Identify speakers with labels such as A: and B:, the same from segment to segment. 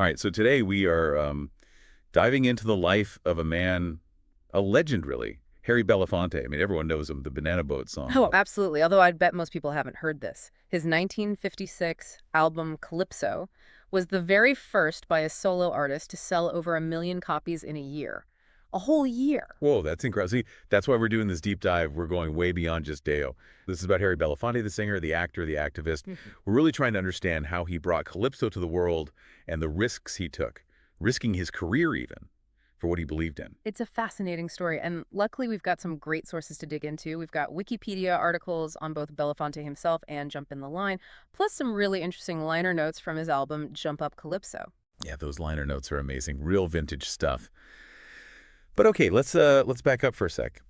A: All right, so today we are diving into the life of a man, a legend, really, Harry Belafonte. I mean, everyone knows him, the Banana Boat song.
B: Oh, absolutely. Although I'd bet most people haven't heard this. His 1956 album Calypso was the very first by a solo artist to sell over 1 million copies in a year. A whole year.
A: Whoa, that's incredible. See, that's why we're doing this deep dive. We're going way beyond just Deo. This is about Harry Belafonte, the singer, the actor, the activist.
B: Mhm.
A: We're really trying to understand how he brought Calypso to the world and the risks he took, risking his career even, for what he believed in.
B: It's a fascinating story, and luckily we've got some great sources to dig into. We've got Wikipedia articles on both Belafonte himself and Jump in the Line, plus some really interesting liner notes from his album Jump Up Calypso.
A: Yeah, those liner notes are amazing. Real vintage stuff. But okay, let's back up for a sec.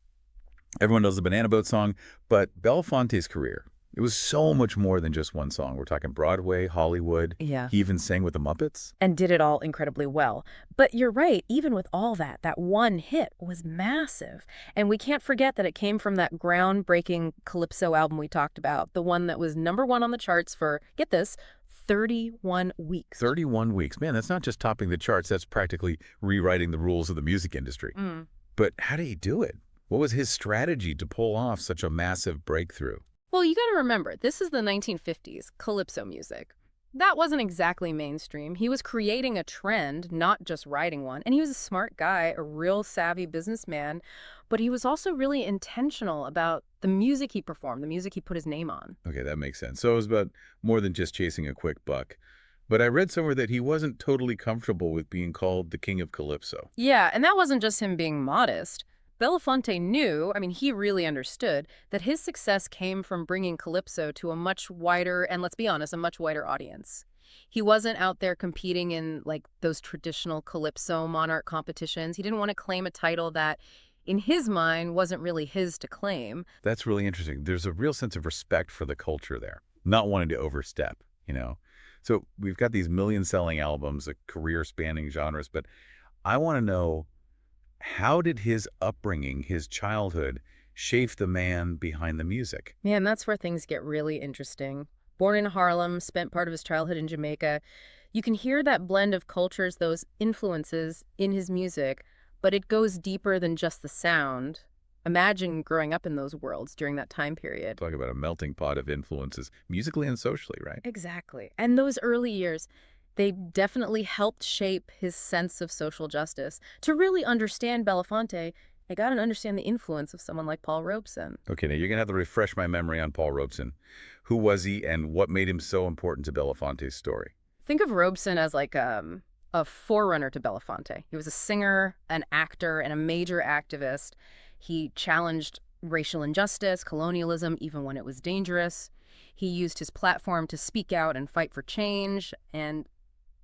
A: Everyone knows the Banana Boat song, but Belafonte's career, it was so much more than just one song. We're talking Broadway, Hollywood.
B: Yeah.
A: He even sang with the Muppets.
B: And did it all incredibly well. But you're right, even with all that, that one hit was massive. And we can't forget that it came from that groundbreaking Calypso album we talked about, the one that was #1 on the charts for, get this, 31 weeks.
A: 31 weeks. Man, that's not just topping the charts. That's practically rewriting the rules of the music industry.
B: Mm.
A: But how did he do it? What was his strategy to pull off such a massive breakthrough?
B: Well, you got to remember, this is the 1950s, Calypso music. That wasn't exactly mainstream. He was creating a trend, not just riding one. And he was a smart guy, a real savvy businessman, but he was also really intentional about the music he performed, the music he put his name on.
A: Okay, that makes sense. So it was about more than just chasing a quick buck. But I read somewhere that he wasn't totally comfortable with being called the King of Calypso.
B: Yeah, and that wasn't just him being modest. Belafonte knew, I mean, he really understood, that his success came from bringing Calypso to a much wider, and let's be honest, a much wider audience. He wasn't out there competing in, like, those traditional Calypso monarch competitions. He didn't want to claim a title that, in his mind, wasn't really his to claim.
A: That's really interesting. There's a real sense of respect for the culture there, not wanting to overstep, you know? So we've got these million-selling albums, a career-spanning genres, but I want to know, how did his upbringing, his childhood, shape the man behind the music?
B: Man, that's where things get really interesting. Born in Harlem, spent part of his childhood in Jamaica. You can hear that blend of cultures, those influences in his music, but it goes deeper than just the sound. Imagine growing up in those worlds during that time period.
A: Talk about a melting pot of influences, musically and socially, right?
B: Exactly. And those early years, they definitely helped shape his sense of social justice. To really understand Belafonte, I got to understand the influence of someone like Paul Robeson.
A: Okay, now you're going to have to refresh my memory on Paul Robeson. Who was he and what made him so important to Belafonte's story?
B: Think of Robeson as like a forerunner to Belafonte. He was a singer, an actor, and a major activist. He challenged racial injustice, colonialism, even when it was dangerous. He used his platform to speak out and fight for change, and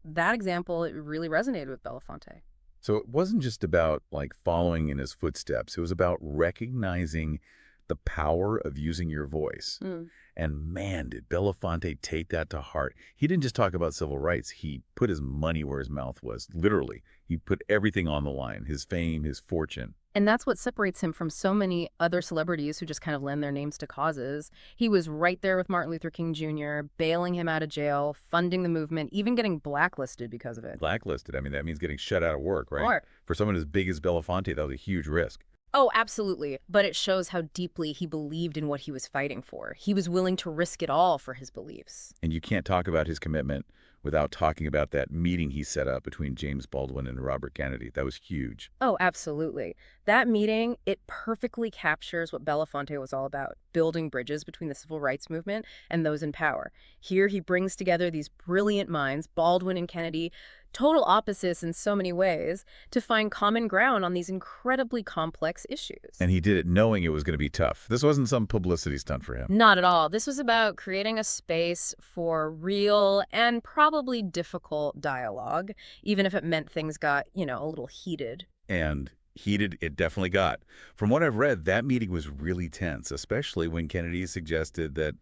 B: that example, it really resonated with Belafonte.
A: So it wasn't just about like following in his footsteps. It was about recognizing the power of using your voice.
B: Mm.
A: And man, did Belafonte take that to heart. He didn't just talk about civil rights. He put his money where his mouth was, literally. He put everything on the line, his fame, his fortune.
B: And that's what separates him from so many other celebrities who just kind of lend their names to causes. He was right there with Martin Luther King Jr., bailing him out of jail, funding the movement, even getting blacklisted because of it.
A: Blacklisted. I mean, that means getting shut out of work, right?
B: Or,
A: For someone as big as Belafonte, that was a huge risk.
B: oh, absolutely. But it shows how deeply he believed in what he was fighting for. He was willing to risk it all for his beliefs.
A: And you can't talk about his commitment without talking about that meeting he set up between James Baldwin and Robert Kennedy. That was huge.
B: Oh, absolutely. That meeting, it perfectly captures what Belafonte was all about, building bridges between the civil rights movement and those in power. Here he brings together these brilliant minds, Baldwin and Kennedy, total opposites in so many ways, to find common ground on these incredibly complex issues.
A: And he did it knowing it was going to be tough. This wasn't some publicity stunt for him.
B: Not at all. This was about creating a space for real and probably difficult dialogue, even if it meant things got, a little heated.
A: And heated it definitely got. From what I've read, that meeting was really tense, especially when Kennedy suggested that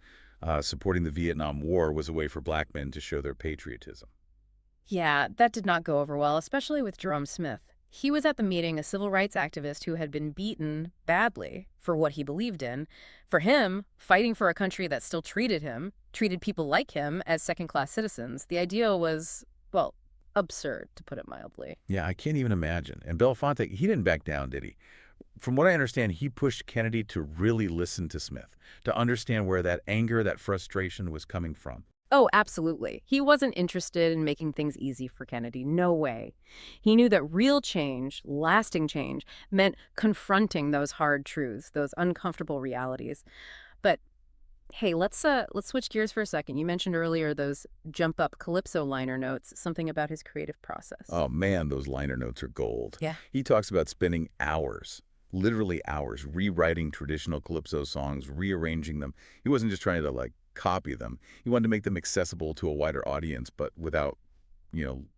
A: supporting the Vietnam War was a way for black men to show their patriotism.
B: Yeah, that did not go over well, especially with Jerome Smith. He was at the meeting, a civil rights activist who had been beaten badly for what he believed in. For him, fighting for a country that still treated people like him as second-class citizens, the idea was, well, Absurd, to put it mildly.
A: Yeah, I can't even imagine. And Belafonte, he didn't back down, did he? From what I understand, he pushed Kennedy to really listen to Smith, to understand where that anger, that frustration was coming from.
B: Oh, absolutely. He wasn't interested in making things easy for Kennedy. No way. He knew that real change, lasting change, meant confronting those hard truths, those uncomfortable realities. But hey, let's switch gears for a second. You mentioned earlier those Jump Up Calypso liner notes, something about his creative process.
A: Oh man, those liner notes are gold.
B: Yeah.
A: He talks about spending hours, literally hours, rewriting traditional Calypso songs, rearranging them. He wasn't just trying to, like, copy them. He wanted to make them accessible to a wider audience, but without,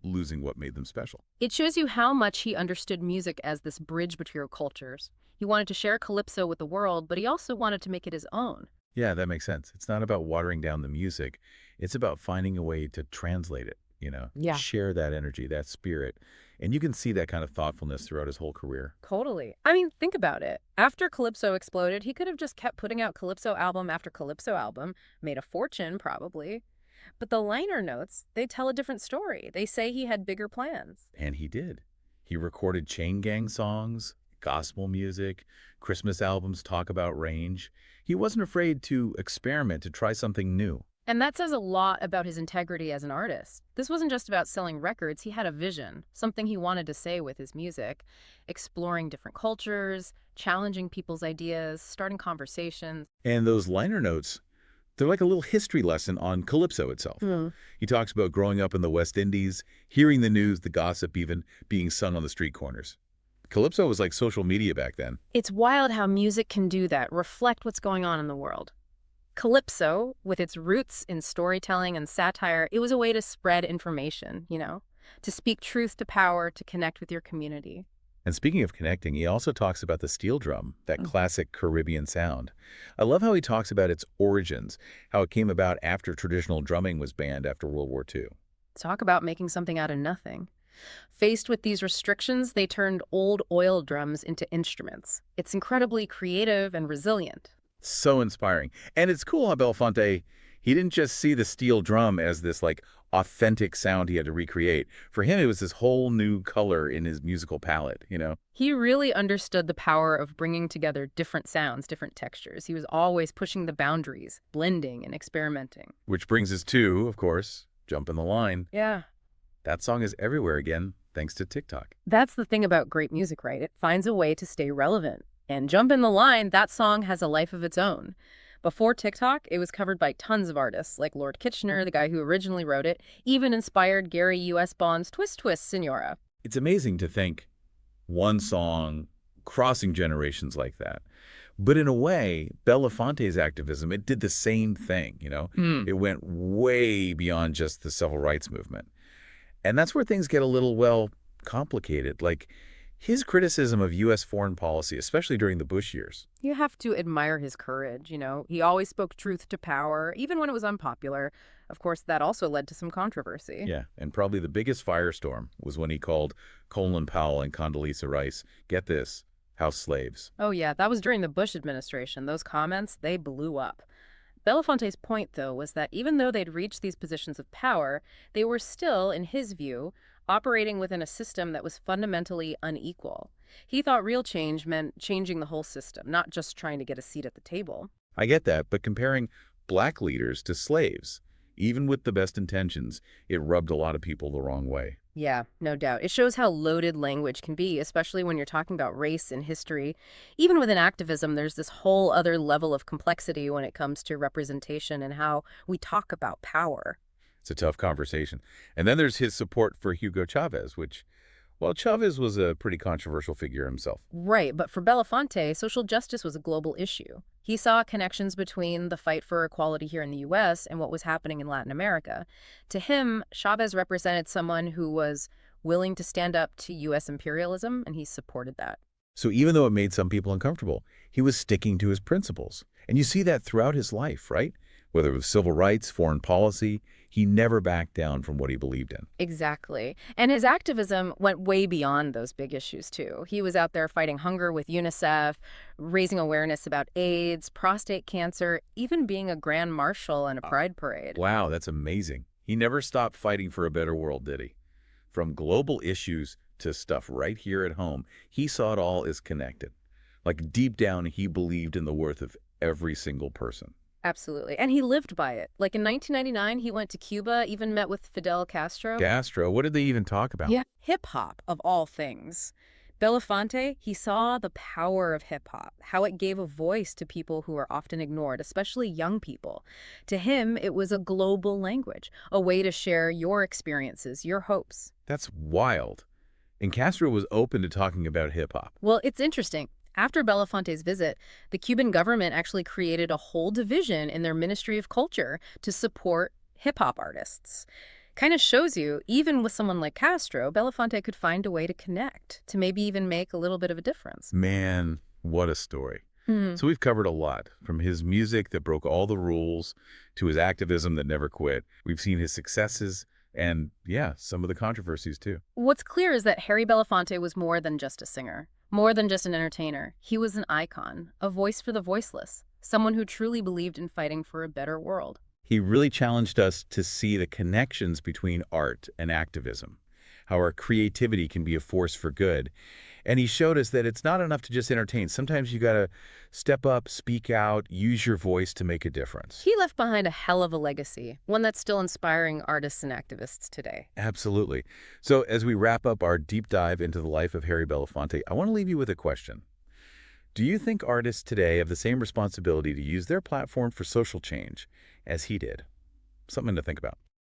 A: losing what made them special.
B: It shows you how much he understood music as this bridge between cultures. He wanted to share Calypso with the world, but he also wanted to make it his own.
A: Yeah, that makes sense. It's not about watering down the music. It's about finding a way to translate it,
B: Yeah.
A: share that energy, that spirit. And you can see that kind of thoughtfulness throughout his whole career.
B: Totally. I mean, think about it. After Calypso exploded, he could have just kept putting out Calypso album after Calypso album, made a fortune, probably. But the liner notes, they tell a different story. They say he had bigger plans.
A: And he did. He recorded chain gang songs, gospel music, Christmas albums talk about range. He wasn't afraid to experiment, to try something new.
B: And that says a lot about his integrity as an artist. This wasn't just about selling records, he had a vision, something he wanted to say with his music, exploring different cultures, challenging people's ideas, starting conversations.
A: And those liner notes, they're like a little history lesson on Calypso itself. He talks about growing up in the West Indies, hearing the news, the gossip even, being sung on the street corners. Calypso was like social media back then.
B: It's wild how music can do that, reflect what's going on in the world. Calypso, with its roots in storytelling and satire, it was a way to spread information, to speak truth to power, to connect with your community.
A: And speaking of connecting, he also talks about the steel drum, that classic Caribbean sound. I love how he talks about its origins, how it came about after traditional drumming was banned after World War II.
B: Talk about making something out of nothing. Faced with these restrictions, they turned old oil drums into instruments. It's incredibly creative and resilient.
A: So inspiring. And it's cool how Belafonte, he didn't just see the steel drum as this, like, authentic sound he had to recreate. For him, it was this whole new color in his musical palette.
B: He really understood the power of bringing together different sounds, different textures. He was always pushing the boundaries, blending and experimenting.
A: Which brings us to, of course, Jump in the Line.
B: Yeah.
A: That song is everywhere again, thanks to TikTok.
B: That's the thing about great music, right? It finds a way to stay relevant. And Jump in the Line, that song has a life of its own. Before TikTok, it was covered by tons of artists, like Lord Kitchener, the guy who originally wrote it, even inspired Gary U.S. Bond's Twist Twist Senora.
A: It's amazing to think one song crossing generations like that. But in a way, Belafonte's activism, it did the same thing. It went way beyond just the civil rights movement. And that's where things get a little, well, complicated. Like, his criticism of U.S. foreign policy, especially during the Bush years.
B: You have to admire his courage, He always spoke truth to power, even when it was unpopular. Of course, that also led to some controversy.
A: Yeah, and probably the biggest firestorm was when he called Colin Powell and Condoleezza Rice, get this, house slaves.
B: Oh, yeah, that was during the Bush administration. Those comments, they blew up. Belafonte's point, though, was that even though they'd reached these positions of power, they were still, in his view, operating within a system that was fundamentally unequal. He thought real change meant changing the whole system, not just trying to get a seat at the table.
A: I get that, but comparing black leaders to slaves, even with the best intentions, it rubbed a lot of people the wrong way.
B: Yeah, no doubt. It shows how loaded language can be, especially when you're talking about race and history. Even within activism, there's this whole other level of complexity when it comes to representation and how we talk about power.
A: It's a tough conversation. And then there's his support for Hugo Chavez, which, well, Chavez was a pretty controversial figure himself.
B: Right, but for Belafonte, social justice was a global issue. He saw connections between the fight for equality here in the U.S. and what was happening in Latin America. To him, Chavez represented someone who was willing to stand up to U.S. imperialism, and he supported that.
A: So even though it made some people uncomfortable, he was sticking to his principles. And you see that throughout his life, right? Whether it was civil rights, foreign policy, he never backed down from what he believed in.
B: Exactly. And his activism went way beyond those big issues, too. He was out there fighting hunger with UNICEF, raising awareness about AIDS, prostate cancer, even being a grand marshal in a pride parade.
A: Wow, that's amazing. He never stopped fighting for a better world, did he? From global issues to stuff right here at home, he saw it all as connected. Like deep down, he believed in the worth of every single person.
B: Absolutely. And he lived by it. Like in 1999, he went to Cuba, even met with Fidel Castro.
A: Castro, what did they even talk about?
B: Yeah. Hip hop, of all things. Belafonte, he saw the power of hip hop, how it gave a voice to people who are often ignored, especially young people. To him, it was a global language, a way to share your experiences, your hopes.
A: That's wild. And Castro was open to talking about hip hop.
B: Well, it's interesting. After Belafonte's visit, the Cuban government actually created a whole division in their Ministry of Culture to support hip-hop artists. Kind of shows you, even with someone like Castro, Belafonte could find a way to connect, to maybe even make a little bit of a difference.
A: Man, what a story.
B: Hmm.
A: So we've covered a lot, from his music that broke all the rules to his activism that never quit. We've seen his successes and, yeah, some of the controversies too.
B: What's clear is that Harry Belafonte was more than just a singer, more than just an entertainer. He was an icon, a voice for the voiceless, someone who truly believed in fighting for a better world.
A: He really challenged us to see the connections between art and activism, how our creativity can be a force for good. And he showed us that it's not enough to just entertain. Sometimes you got to step up, speak out, use your voice to make a difference.
B: He left behind a hell of a legacy, one that's still inspiring artists and activists today.
A: Absolutely. So as we wrap up our deep dive into the life of Harry Belafonte, I want to leave you with a question. Do you think artists today have the same responsibility to use their platform for social change as he did? Something to think about.